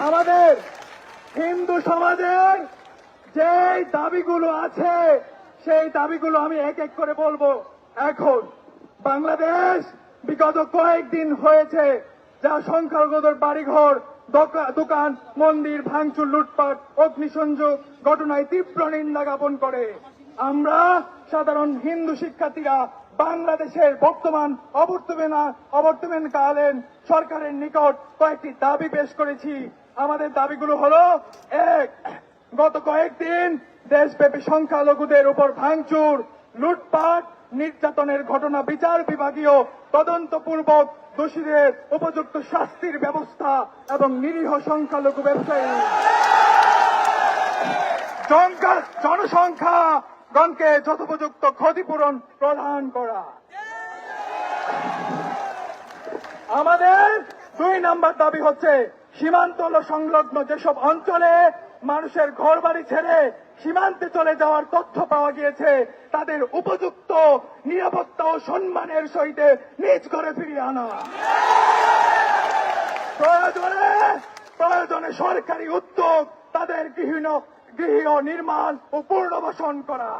আমাদের হিন্দু সমাজের যে দাবিগুলো আছে সেই দাবিগুলো আমি এক এক করে বলবো। এখন বাংলাদেশ বিগত কয়েকদিন হয়েছে যা সংখ্যালঘুদের বাড়িঘর, দোকান, মন্দির ভাঙচুর, লুটপাট, অগ্নিসংযোগ ঘটনায় তীব্র নিন্দা জ্ঞাপন করে। আমরা সাধারণ হিন্দু শিক্ষার্থীরা বাংলাদেশের বর্তমান অবর্তমানকালীন সরকারের নিকট কয়েকটি দাবি পেশ করেছি। আমাদের দাবিগুলো হলো: এক, গত কয়েকদিন দেশব্যাপী সংখ্যালঘুদের উপর ভাঙচুর, লুটপাট, নির্যাতনের ঘটনা বিচার বিভাগীয় তদন্তপূর্বক দোষীদের উপযুক্ত শাস্তির ব্যবস্থা এবং নিরীহ সংখ্যালঘু ব্যবসায়ী জনসংখ্যাগণকে যথোপযুক্ত ক্ষতিপূরণ প্রদান করা। আমাদের 2 নম্বর দাবি হচ্ছে সীমান্ত সংলগ্ন যেসব অঞ্চলে মানুষের ঘরবাড়ি ছেড়ে সীমান্তে চলে যাওয়ার তথ্য পাওয়া গিয়েছে তাদের উপযুক্ত নিরাপত্তা ও সম্মানের সহিত নিজ ঘরে ফিরিয়ে আনা। প্রয়োজনে সরকারি উদ্যোগ তাদের গৃহ নির্মাণ ও পুনর্বাসন করা।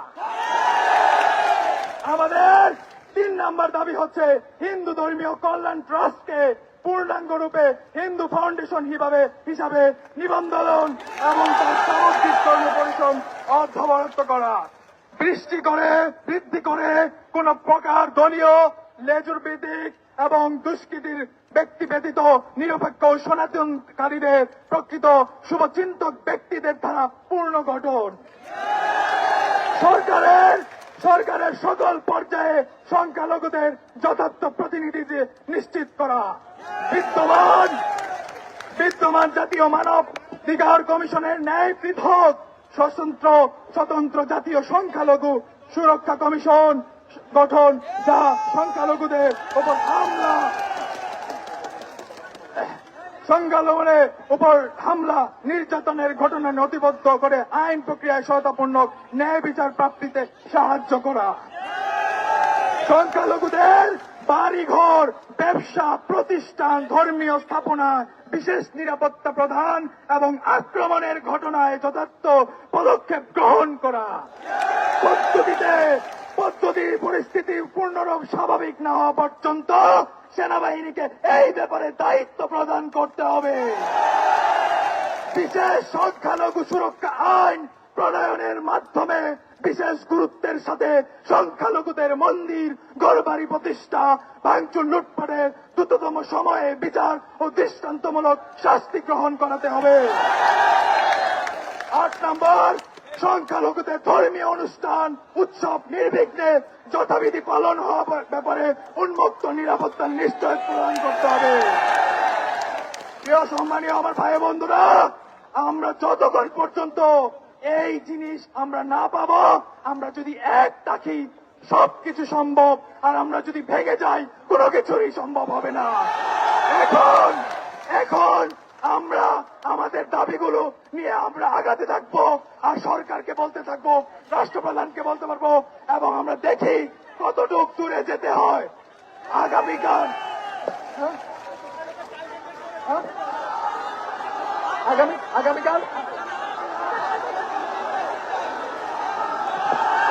আমাদের 3 নম্বর দাবি হচ্ছে হিন্দু ধর্মীয় কল্যাণ ট্রাস্টকে পূর্ণাঙ্গ রূপে হিন্দু ফাউন্ডেশন হিসাবে নিবন্ধন এবং তার সামগ্রিক কর্মপরিশ্রম অর্থবরাদ্দ করা। বৃদ্ধি করে কোন প্রকার দলীয় লেজুর ভিত্তিক এবং দুষ্কৃতির ব্যক্তি ব্যতীত নিরপেক্ষ সনাতনকারীদের প্রকৃত শুভচিন্তক ব্যক্তিদের দ্বারা পূর্ণ গঠন। সরকারের সকল পর্যায়ে সংখ্যালঘুদের যথার্থ প্রতিনিধি নিশ্চিত করা। বিদ্যমান জাতীয় মানবাধিকার কমিশনের ন্যায় পৃথক স্বতন্ত্র জাতীয় সংখ্যালঘু সুরক্ষা কমিশন গঠন, যা সংখ্যালঘুদের উপর হামলা নির্যাতনের ঘটনা নথিবদ্ধ করে আইন প্রক্রিয়ায় সহায়তাপূর্ণ ন্যায় বিচার প্রাপ্তিতে সাহায্য করা। সংখ্যালঘুদের বাড়িঘর, ব্যবসা প্রতিষ্ঠান, ধর্মীয় স্থাপনা বিশেষ নিরাপত্তা প্রদান এবং আক্রমণের ঘটনায় যথার্থ পদক্ষেপ গ্রহণ করা। পরিস্থিতি পূর্ণরূপ স্বাভাবিক না হওয়া পর্যন্ত সেনাবাহিনীকে এই ব্যাপারে দায়িত্ব প্রদান করতে হবে। বিশেষ সংখ্যালঘু সুরক্ষা আইন প্রণয়নের মাধ্যমে বিশেষ গুরুত্বের সাথে সংখ্যালঘুদের মন্দির, ঘরবাড়ি প্রতিষ্ঠা, ভাঙচুর, লুটপাটের দ্রুততম সময়ে বিচার ও দৃষ্টান্তমূলক শাস্তি গ্রহণ করাতে হবে। 8 নম্বর, সংখ্যালঘুদের ধর্মীয় অনুষ্ঠান উৎসব নির্বিঘ্নে যথাবিধি পালন হওয়ার ব্যাপারে উন্মুক্ত নিরাপত্তার নিশ্চয় প্রদান করতে হবে। প্রিয় সম্মানীয় আমার ভাই বন্ধুরা, আমরা যতক্ষণ পর্যন্ত এই জিনিস আমরা না পাবো, আমরা যদি এক থাকি সবকিছু সম্ভব, আর আমরা যদি ভেঙে যাই কোনো কিছুরই সম্ভব হবে না। এখন আমরা আমাদের দাবিগুলো নিয়ে আমরা আগাতে থাকবো, আর সরকারকে বলতে থাকবো, রাষ্ট্রপ্রধানকে বলতে পারবো, এবং আমরা দেখি কতটুক দূরে যেতে হয়। আগামীকাল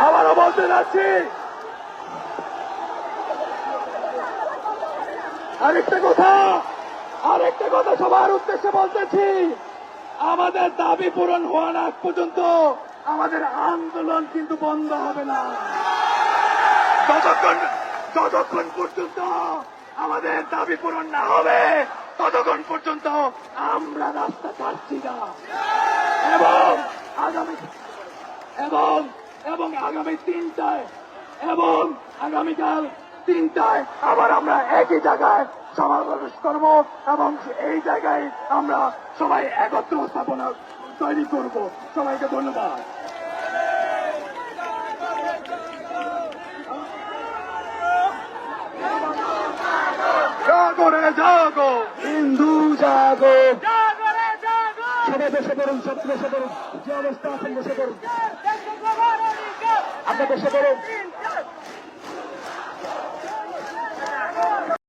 আবারও বলতে যাচ্ছি, আরেকটা কথা সবার উদ্দেশ্যে বলতেছি, আমাদের দাবি পূরণ হওয়ার আগ পর্যন্ত আমাদের আন্দোলন কিন্তু বন্ধ হবে না। যতক্ষণ পর্যন্ত আমাদের দাবি পূরণ না হবে ততক্ষণ পর্যন্ত আমরা রাস্তা ছাড়ছি না। এবং আগামীকাল 3টায় আবার আমরা একই জায়গায় সমাবেশ করব, এবং এই জায়গায় আমরা সবাই একত্র স্থাপনা তৈরি করব। সবাইকে ধন্যবাদ। জাগো রে জাগো, হিন্দু জাগো, সবাই বসে পড়ুন, সব বসে পড়ুন, যে অবস্থা আছেন বসে পড়ুন, আপনার বসে পড়ুন।